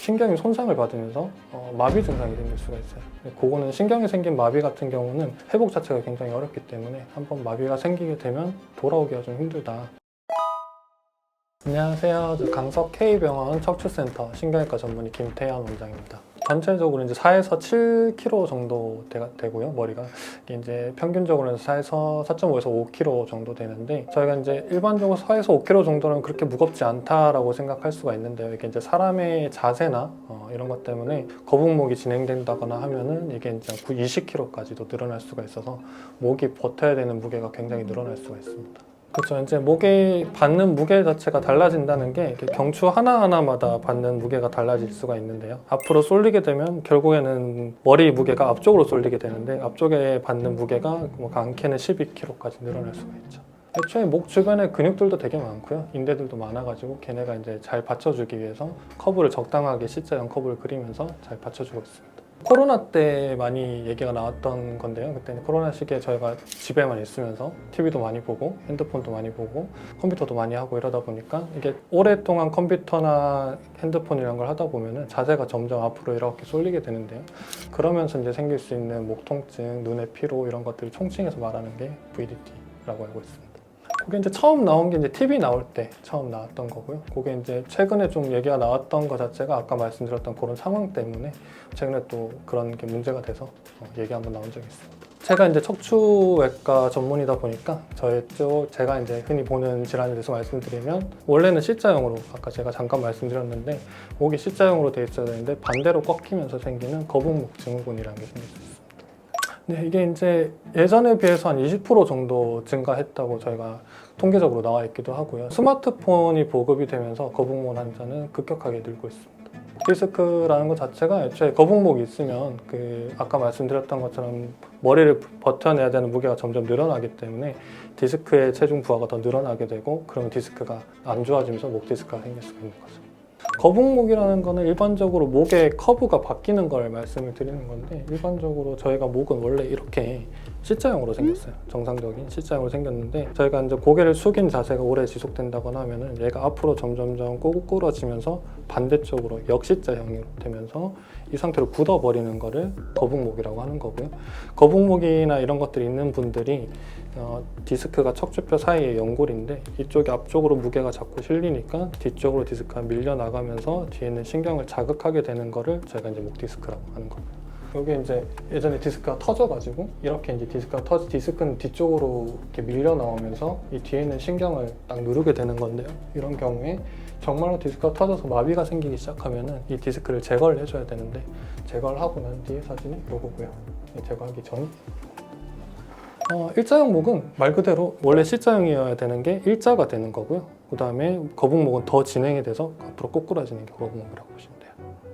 신경이 손상을 받으면서 마비 증상이 생길 수가 있어요. 그거는 신경에 생긴 마비 같은 경우는 회복 자체가 굉장히 어렵기 때문에 한번 마비가 생기게 되면 돌아오기가 좀 힘들다. 안녕하세요. 저 강석 K병원 척추센터 신경외과 전문의 김태현 원장입니다. 전체적으로 이제 4에서 7kg 정도 되고요, 머리가. 이제 평균적으로는 4에서 4.5에서 5kg 정도 되는데, 저희가 이제 일반적으로 4에서 5kg 정도는 그렇게 무겁지 않다라고 생각할 수가 있는데요. 이게 이제 사람의 자세나 이런 것 때문에 거북목이 진행된다거나 하면은 이게 이제 20kg까지도 늘어날 수가 있어서 목이 버텨야 되는 무게가 굉장히 늘어날 수가 있습니다. 그렇죠. 이제 목에 받는 무게 자체가 달라진다는 게 경추 하나하나마다 받는 무게가 달라질 수가 있는데요. 앞으로 쏠리게 되면 결국에는 머리 무게가 앞쪽으로 쏠리게 되는데, 앞쪽에 받는 무게가 많게는 12kg까지 늘어날 수가 있죠. 애초에 목 주변에 근육들도 되게 많고요. 인대들도 많아가지고 걔네가 이제 잘 받쳐주기 위해서 커브를 적당하게 C자형 커브를 그리면서 잘 받쳐주고 있습니다. 코로나 때 많이 얘기가 나왔던 건데요. 그때는 코로나 시기에 저희가 집에만 있으면서 TV도 많이 보고 핸드폰도 많이 보고 컴퓨터도 많이 하고 이러다 보니까 이게 오랫동안 컴퓨터나 핸드폰 이런 걸 하다 보면은 자세가 점점 앞으로 이렇게 쏠리게 되는데요. 그러면서 이제 생길 수 있는 목 통증, 눈의 피로 이런 것들을 총칭해서 말하는 게 VDT라고 알고 있습니다. 그게 이제 처음 나온 게 이제 TV 나올 때 처음 나왔던 거고요. 그게 이제 최근에 좀 얘기가 나왔던 것 자체가 아까 말씀드렸던 그런 상황 때문에 최근에 또 그런 게 문제가 돼서 얘기 한번 나온 적이 있습니다. 제가 이제 척추외과 전문이다 보니까 제가 이제 흔히 보는 질환에 대해서 말씀드리면, 원래는 C자형으로 아까 제가 잠깐 말씀드렸는데 목이 C자형으로 돼 있어야 되는데 반대로 꺾이면서 생기는 거북목 증후군이라는 게 생길 수 있습니다. 네, 이게 이제 예전에 비해서 한 20% 정도 증가했다고 저희가 통계적으로 나와 있기도 하고요. 스마트폰이 보급이 되면서 거북목 환자는 급격하게 늘고 있습니다. 디스크라는 것 자체가 애초에 거북목이 있으면 아까 말씀드렸던 것처럼 머리를 버텨내야 되는 무게가 점점 늘어나기 때문에 디스크의 체중 부하가 더 늘어나게 되고, 그러면 디스크가 안 좋아지면서 목 디스크가 생길 수가 있는 거죠. 거북목이라는 거는 일반적으로 목의 커브가 바뀌는 걸 말씀을 드리는 건데, 일반적으로 저희가 목은 원래 이렇게 C자형으로 생겼어요. 정상적인 C자형으로 생겼는데, 저희가 이제 고개를 숙인 자세가 오래 지속된다거나 하면은 얘가 앞으로 점점점 꼬꾸라지면서 반대쪽으로 역C자형이 되면서 이 상태로 굳어버리는 거를 거북목이라고 하는 거고요. 거북목이나 이런 것들이 있는 분들이 디스크가 척추뼈 사이의 연골인데, 이쪽이 앞쪽으로 무게가 자꾸 실리니까 뒤쪽으로 디스크가 밀려나가면서 뒤에 있는 신경을 자극하게 되는 거를 저희가 이제 목 디스크라고 하는 거고요. 여기 이제 예전에 디스크가 터져가지고 이렇게 이제 디스크는 뒤쪽으로 이렇게 밀려 나오면서 이 뒤에 있는 신경을 딱 누르게 되는 건데요. 이런 경우에 정말로 디스크가 터져서 마비가 생기기 시작하면은 이 디스크를 제거를 해줘야 되는데, 제거를 하고 난 뒤에 사진이 요거고요. 제거하기 전. 일자형 목은 말 그대로 원래 C자형이어야 되는 게 일자가 되는 거고요. 그 다음에 거북목은 더 진행이 돼서 앞으로 꼬꾸라지는 게 거북목이라고 보시면 돼요.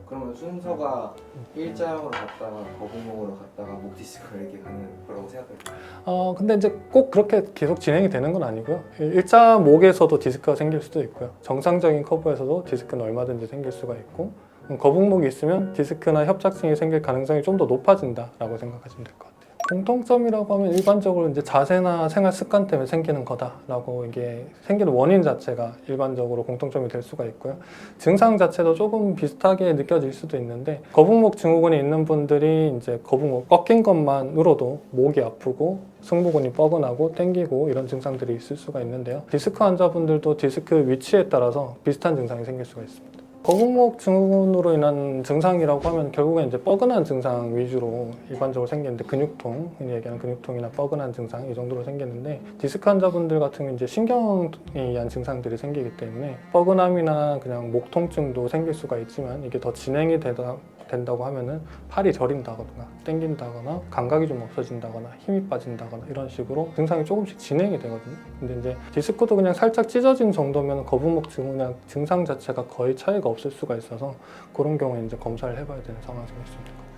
그러면 순서가 일자형으로 갔다가 거북목으로 갔다가 목 디스크가 이렇게 가는 거라고 생각해요? 근데 이제 꼭 그렇게 계속 진행이 되는 건 아니고요. 일자 목에서도 디스크가 생길 수도 있고요. 정상적인 커브에서도 디스크는 얼마든지 생길 수가 있고, 거북목이 있으면 디스크나 협착증이 생길 가능성이 좀 더 높아진다라고 생각하시면 될 것 같아요. 공통점이라고 하면 일반적으로 이제 자세나 생활 습관 때문에 생기는 거다라고, 이게 생기는 원인 자체가 일반적으로 공통점이 될 수가 있고요. 증상 자체도 조금 비슷하게 느껴질 수도 있는데, 거북목 증후군이 있는 분들이 이제 거북목 꺾인 것만으로도 목이 아프고 승모근이 뻐근하고 땡기고 이런 증상들이 있을 수가 있는데요. 디스크 환자분들도 디스크 위치에 따라서 비슷한 증상이 생길 수가 있습니다. 거북목 증후군으로 인한 증상이라고 하면 결국엔 이제 뻐근한 증상 위주로 일반적으로 생기는데, 근육통, 흔히 얘기하는 근육통이나 뻐근한 증상 이 정도로 생기는데, 디스크 환자분들 같은 경우는 이제 신경에 의한 증상들이 생기기 때문에 뻐근함이나 그냥 목 통증도 생길 수가 있지만, 이게 더 진행이 된다고 하면은 팔이 저린다거나 땡긴다거나 감각이 좀 없어진다거나 힘이 빠진다거나 이런 식으로 증상이 조금씩 진행이 되거든요. 근데 이제 디스크도 그냥 살짝 찢어진 정도면 거북목 증상 자체가 거의 차이가 없을 수가 있어서, 그런 경우에 이제 검사를 해봐야 되는 상황이 생길 수 있는 거고요.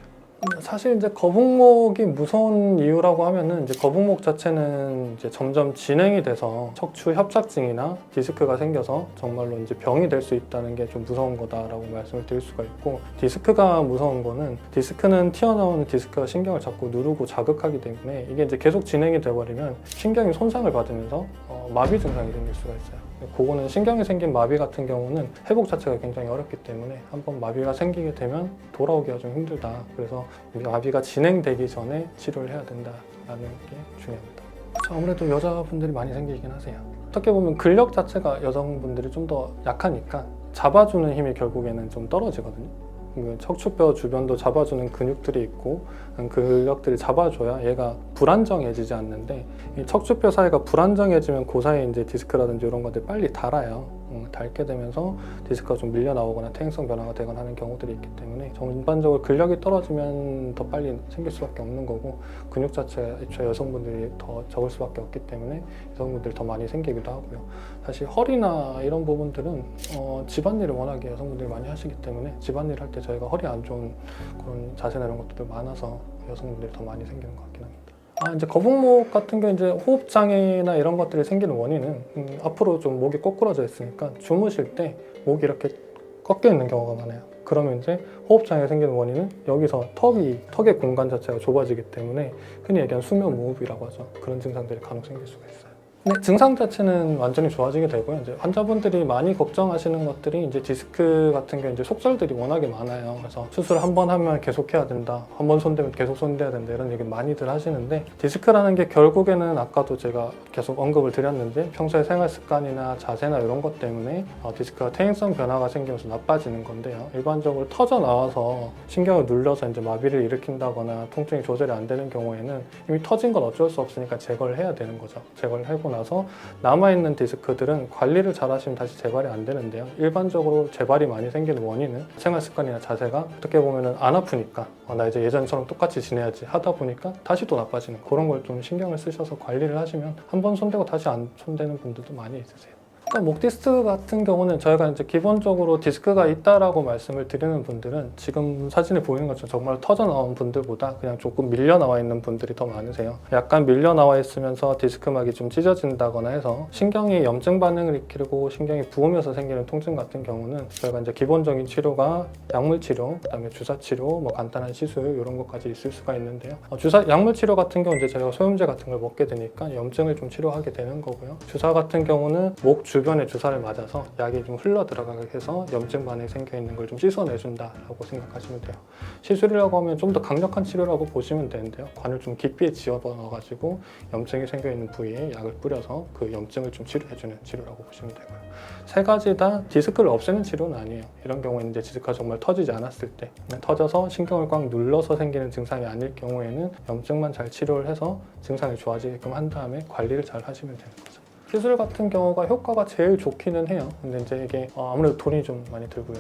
사실 이제 거북목이 무서운 이유라고 하면은, 이제 거북목 자체는 이제 점점 진행이 돼서 척추 협착증이나 디스크가 생겨서 정말로 이제 병이 될 수 있다는 게 좀 무서운 거다라고 말씀을 드릴 수가 있고, 디스크가 무서운 거는 디스크는 튀어나오는 디스크가 신경을 자꾸 누르고 자극하기 때문에 이게 이제 계속 진행이 돼버리면 신경이 손상을 받으면서 마비 증상이 생길 수가 있어요. 그거는 신경이 생긴 마비 같은 경우는 회복 자체가 굉장히 어렵기 때문에 한번 마비가 생기게 되면 돌아오기가 좀 힘들다. 그래서 마비가 진행되기 전에 치료를 해야 된다라는 게 중요합니다. 아무래도 여자분들이 많이 생기긴 하세요. 어떻게 보면 근력 자체가 여성분들이 좀 더 약하니까 잡아주는 힘이 결국에는 좀 떨어지거든요. 척추뼈 주변도 잡아주는 근육들이 있고 근력들이 잡아줘야 얘가 불안정해지지 않는데 이 척추뼈 사이가 불안정해지면 그 사이에 이제 디스크라든지 이런 것들이 빨리 닳아요. 닳게 되면서 디스크가 좀 밀려 나오거나 퇴행성 변화가 되거나 하는 경우들이 있기 때문에 전반적으로 근력이 떨어지면 더 빨리 생길 수밖에 없는 거고 근육 자체가 애초에 여성분들이 더 적을 수밖에 없기 때문에 여성분들이 더 많이 생기기도 하고요. 사실 허리나 이런 부분들은 집안일을 워낙에 여성분들이 많이 하시기 때문에 집안일 할 때 저희가 허리 안 좋은 그런 자세나 이런 것들도 많아서 여성분들이 더 많이 생기는 것 같긴 합니다. 이제 거북목 같은 경우 이제 호흡 장애나 이런 것들이 생기는 원인은 앞으로 좀 목이 꼬꾸라져 있으니까 주무실 때 목이 이렇게 꺾여 있는 경우가 많아요. 그러면 이제 호흡 장애가 생기는 원인은 여기서 턱의 공간 자체가 좁아지기 때문에 흔히 얘기하는 수면 무호흡이라고 하죠. 그런 증상들이 간혹 생길 수가 있어요. 네, 증상 자체는 완전히 좋아지게 되고요. 이제 환자분들이 많이 걱정하시는 것들이 이제 디스크 같은 경우 이제 속설들이 워낙에 많아요. 그래서 수술 한 번 하면 계속 해야 된다, 한 번 손대면 계속 손대야 된다 이런 얘기 많이들 하시는데 디스크라는 게 결국에는 아까도 제가 계속 언급을 드렸는데 평소에 생활 습관이나 자세나 이런 것 때문에 디스크가 퇴행성 변화가 생기면서 나빠지는 건데요. 일반적으로 터져 나와서 신경을 눌러서 이제 마비를 일으킨다거나 통증이 조절이 안 되는 경우에는 이미 터진 건 어쩔 수 없으니까 제거를 해야 되는 거죠. 제거를 하고 나서 남아있는 디스크들은 관리를 잘 하시면 다시 재발이 안 되는데요. 일반적으로 재발이 많이 생기는 원인은 생활 습관이나 자세가 어떻게 보면 안 아프니까 나 이제 예전처럼 똑같이 지내야지 하다 보니까 다시 또 나빠지는 그런 걸 좀 신경을 쓰셔서 관리를 하시면 한 번 손대고 다시 안 손대는 분들도 많이 있으세요. 목 디스크 같은 경우는 저희가 이제 기본적으로 디스크가 있다라고 말씀을 드리는 분들은 지금 사진에 보이는 것처럼 정말 터져 나온 분들보다 그냥 조금 밀려 나와 있는 분들이 더 많으세요. 약간 밀려 나와 있으면서 디스크막이 좀 찢어진다거나 해서 신경이 염증 반응을 일으키고 신경이 부으면서 생기는 통증 같은 경우는 저희가 이제 기본적인 치료가 약물 치료, 그다음에 주사 치료, 뭐 간단한 시술 이런 것까지 있을 수가 있는데요. 약물 치료 같은 경우 이제 저희가 소염제 같은 걸 먹게 되니까 염증을 좀 치료하게 되는 거고요. 주사 같은 경우는 목 주변에 주사를 맞아서 약이 좀 흘러 들어가게 해서 염증 반응이 생겨 있는 걸 좀 씻어내준다라고 생각하시면 돼요. 시술이라고 하면 좀 더 강력한 치료라고 보시면 되는데요. 관을 좀 깊이 집어넣어가지고 염증이 생겨 있는 부위에 약을 뿌려서 그 염증을 좀 치료해주는 치료라고 보시면 되고요. 세 가지 다 디스크를 없애는 치료는 아니에요. 이런 경우에는 이제 디스크가 정말 터지지 않았을 때, 터져서 신경을 꽉 눌러서 생기는 증상이 아닐 경우에는 염증만 잘 치료를 해서 증상이 좋아지게끔 한 다음에 관리를 잘 하시면 되는 거죠. 시술 같은 경우가 효과가 제일 좋기는 해요. 근데 이제 이게 아무래도 돈이 좀 많이 들고요.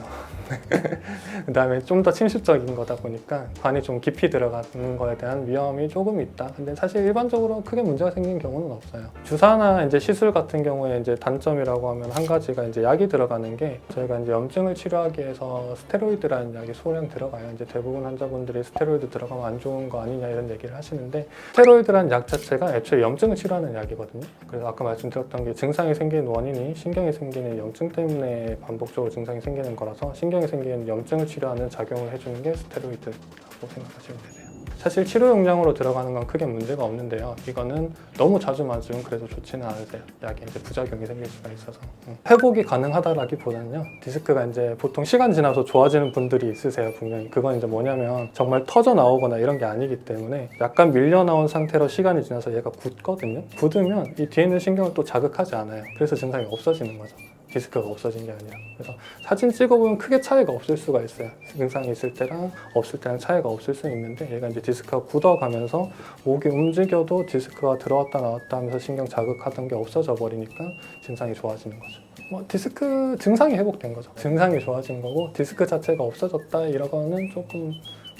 그 다음에 좀 더 침습적인 거다 보니까 관이 좀 깊이 들어가는 거에 대한 위험이 조금 있다. 근데 사실 일반적으로 크게 문제가 생긴 경우는 없어요. 주사나 이제 시술 같은 경우에 이제 단점이라고 하면 한 가지가 이제 약이 들어가는 게 저희가 이제 염증을 치료하기 위해서 스테로이드라는 약이 소량 들어가요. 이제 대부분 환자분들이 스테로이드 들어가면 안 좋은 거 아니냐 이런 얘기를 하시는데 스테로이드라는 약 자체가 애초에 염증을 치료하는 약이거든요. 그래서 아까 말씀드렸던 게 증상이 생기는 원인이 신경에 생기는 염증 때문에 반복적으로 증상이 생기는 거라서 신경에 생기는 염증을 치료하는 작용을 해주는 게 스테로이드라고 생각하시면 되세요. 사실 치료 용량으로 들어가는 건 크게 문제가 없는데요. 이거는 너무 자주 맞으면 그래도 좋지는 않으세요. 약에 이제 부작용이 생길 수가 있어서. 회복이 가능하다라기보다는요. 디스크가 이제 보통 시간 지나서 좋아지는 분들이 있으세요. 분명히. 그건 이제 뭐냐면 정말 터져 나오거나 이런 게 아니기 때문에 약간 밀려 나온 상태로 시간이 지나서 얘가 굳거든요. 굳으면 이 뒤에 있는 신경을 또 자극하지 않아요. 그래서 증상이 없어지는 거죠. 디스크가 없어진 게 아니라. 그래서 사진 찍어보면 크게 차이가 없을 수가 있어요. 증상이 있을 때랑 없을 때랑 차이가 없을 수 있는데 얘가 이제 디스크가 굳어가면서 목이 움직여도 디스크가 들어왔다 나왔다 하면서 신경 자극하던 게 없어져 버리니까 증상이 좋아지는 거죠. 디스크 증상이 회복된 거죠. 증상이 좋아진 거고 디스크 자체가 없어졌다 이러고는 조금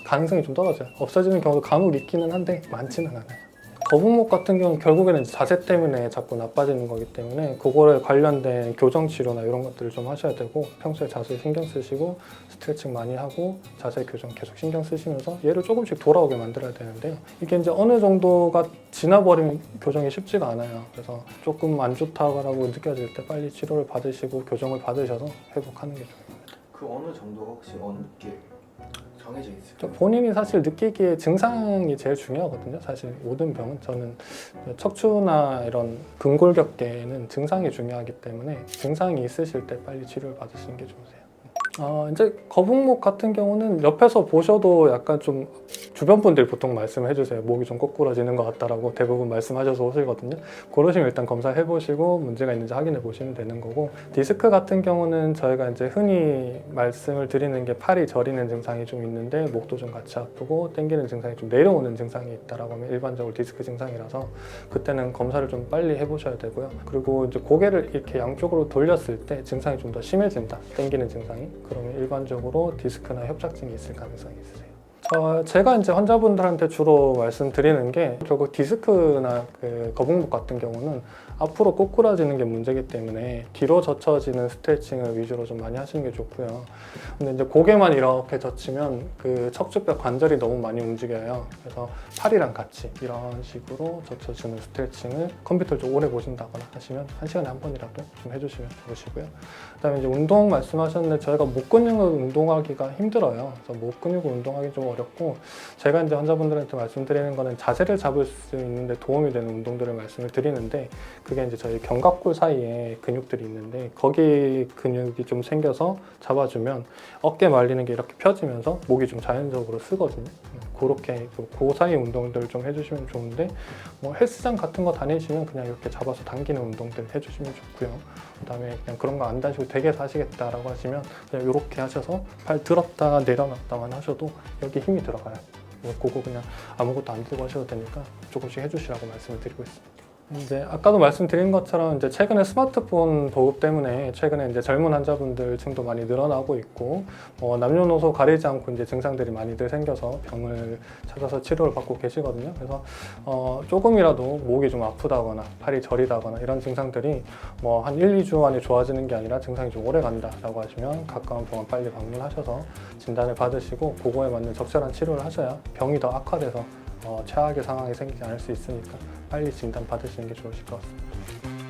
가능성이 좀 떨어져요. 없어지는 경우도 간혹 있기는 한데 많지는 않아요. 거북목 같은 경우는 결국에는 자세 때문에 자꾸 나빠지는 거기 때문에 그거에 관련된 교정 치료나 이런 것들을 좀 하셔야 되고 평소에 자세에 신경 쓰시고 스트레칭 많이 하고 자세 교정 계속 신경 쓰시면서 얘를 조금씩 돌아오게 만들어야 되는데요. 이게 이제 어느 정도가 지나버리면 교정이 쉽지가 않아요. 그래서 조금 안 좋다고 느껴질 때 빨리 치료를 받으시고 교정을 받으셔서 회복하는 게 중요합니다. 그 어느 정도가 혹시 어느 게 정해져 있어요. 좀 본인이 사실 느끼기에 증상이 제일 중요하거든요. 사실 모든 병은 저는 척추나 이런 근골격계는 증상이 중요하기 때문에 증상이 있으실 때 빨리 치료를 받으시는 게 좋으세요. 이제 거북목 같은 경우는 옆에서 보셔도 약간 좀 주변 분들이 보통 말씀을 해주세요. 목이 좀 꼬꾸라지는 것 같다라고 대부분 말씀하셔서 오시거든요. 그러시면 일단 검사해 보시고 문제가 있는지 확인해 보시면 되는 거고, 디스크 같은 경우는 저희가 이제 흔히 말씀을 드리는 게 팔이 저리는 증상이 좀 있는데 목도 좀 같이 아프고 당기는 증상이 좀 내려오는 증상이 있다라고 하면 일반적으로 디스크 증상이라서 그때는 검사를 좀 빨리 해보셔야 되고요. 그리고 이제 고개를 이렇게 양쪽으로 돌렸을 때 증상이 좀 더 심해진다, 당기는 증상이, 그러면 일반적으로 디스크나 협착증이 있을 가능성이 있으세요. 제가 이제 환자분들한테 주로 말씀드리는 게 결국 디스크나 그 거북목 같은 경우는 앞으로 꼬꾸라지는 게 문제이기 때문에 뒤로 젖혀지는 스트레칭을 위주로 좀 많이 하시는 게 좋고요. 근데 이제 고개만 이렇게 젖히면 그 척추뼈 관절이 너무 많이 움직여요. 그래서 팔이랑 같이 이런 식으로 젖혀주는 스트레칭을 컴퓨터를 좀 오래 보신다거나 하시면 1시간에 한 번이라도 좀 해주시면 좋으시고요. 그다음에 이제 운동 말씀하셨는데 저희가 목 근육을 운동하기가 힘들어요. 그래서 목 근육을 운동하기 좀 어렵고, 제가 이제 환자분들한테 말씀드리는 거는 자세를 잡을 수 있는데 도움이 되는 운동들을 말씀을 드리는데, 그게 이제 저희 견갑골 사이에 근육들이 있는데 거기 근육이 좀 생겨서 잡아주면 어깨 말리는 게 이렇게 펴지면서 목이 좀 자연적으로 쓰거든요. 그렇게 그 사이 운동들 좀 해주시면 좋은데, 뭐 헬스장 같은 거 다니시면 그냥 이렇게 잡아서 당기는 운동들 해주시면 좋고요. 그다음에 그냥 그런 거 안 다니시고 되게 사시겠다라고 하시면 그냥 이렇게 하셔서 팔 들었다가 내려놨다만 하셔도 여기 힘이 들어가요. 그거 그냥 아무것도 안 들고 하셔도 되니까 조금씩 해주시라고 말씀을 드리고 있습니다. 이제 아까도 말씀드린 것처럼 이제 최근에 스마트폰 보급 때문에 최근에 이제 젊은 환자분들 층도 많이 늘어나고 있고, 남녀노소 가리지 않고 이제 증상들이 많이들 생겨서 병을 찾아서 치료를 받고 계시거든요. 그래서 조금이라도 목이 좀 아프다거나 팔이 저리다거나 이런 증상들이 뭐 한 1, 2주 안에 좋아지는 게 아니라 증상이 좀 오래 간다라고 하시면 가까운 병원 빨리 방문하셔서 진단을 받으시고 그거에 맞는 적절한 치료를 하셔야 병이 더 악화돼서 최악의 상황이 생기지 않을 수 있으니까 빨리 진단 받으시는 게 좋으실 것 같습니다.